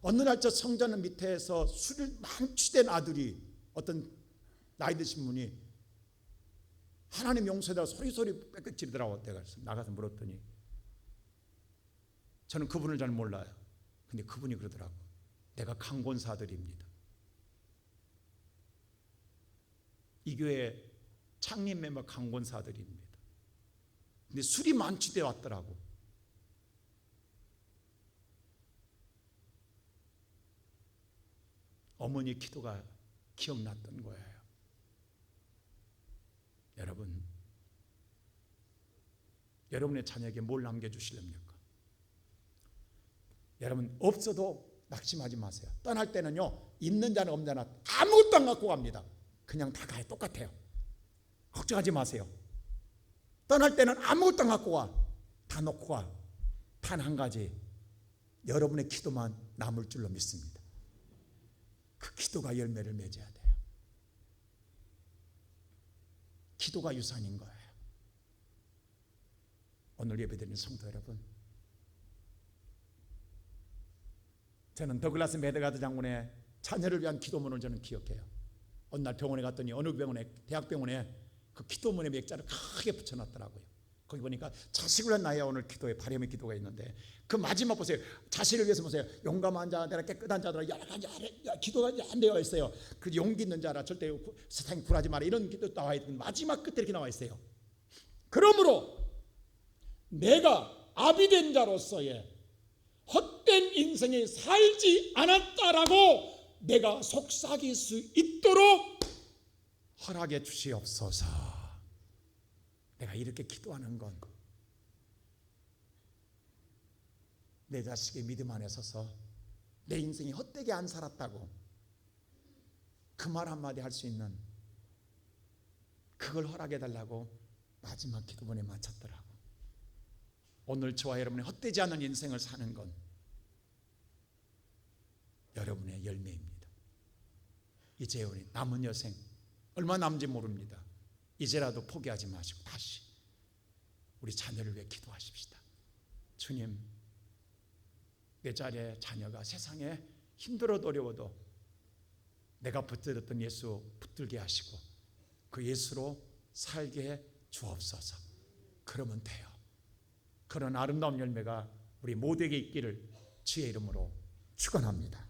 어느 날 저 성전 밑에서 술을 만취된 아들이 어떤 나이 드신 분이 하나님 용서해달라 소리 빽빽 지르더라고. 내가 나가서 물었더니 저는 그분을 잘 몰라요. 근데 그분이 그러더라고. 내가 강권사 아들입니다. 이 교회 창립 멤버 강권사 아들입니다. 근데 술이 만취돼 왔더라고. 어머니 기도가 기억났던 거예요. 여러분, 여러분의 자녀에게 뭘 남겨주시렵니까? 여러분 없어도 낙심하지 마세요. 떠날 때는요 있는 자는 없는 자나 아무것도 안 갖고 갑니다. 그냥 다 가요. 똑같아요. 걱정하지 마세요. 떠날 때는 아무것도 안 갖고 가. 다 놓고 가. 단 한 가지, 여러분의 기도만 남을 줄로 믿습니다. 그 기도가 열매를 맺어야 돼요. 기도가 유산인 거예요. 오늘 예배드리는 성도 여러분, 저는 더글라스 메드가드 장군의 자녀를 위한 기도문을 저는 기억해요. 어느 날 병원에 갔더니 어느 병원에, 대학병원에 그 기도문의 맥자를 크게 붙여놨더라고요. 거기 보니까 자식을 위한 나의 오늘 기도에 바람의 기도가 있는데 그 마지막 보세요. 자식을 위해서 보세요. 용감한 자들아, 깨끗한 자들아, 여러 가지 기도가 안 되어 있어요. 그 용기 있는 자라, 절대 세상에 굴하지 마라, 이런 기도 나와 있는 마지막 끝에 이렇게 나와 있어요. 그러므로 내가 아비된 자로서의 헛된 인생에 살지 않았다라고 내가 속삭일 수 있도록 허락해 주시옵소서. 내가 이렇게 기도하는 건 내 자식의 믿음 안에 서서 내 인생이 헛되게 안 살았다고 그 말 한마디 할 수 있는, 그걸 허락해 달라고 마지막 기도문에 마쳤더라고. 오늘 저와 여러분이 헛되지 않은 인생을 사는 건 여러분의 열매입니다. 이제 우리 남은 여생 얼마 남지 모릅니다. 이제라도 포기하지 마시고 다시 우리 자녀를 위해 기도하십시다. 주님, 내 자리에 자녀가 세상에 힘들어도 어려워도 내가 붙들었던 예수 붙들게 하시고 그 예수로 살게 해 주옵소서. 그러면 돼요. 그런 아름다운 열매가 우리 모두에게 있기를 주의 이름으로 축원합니다.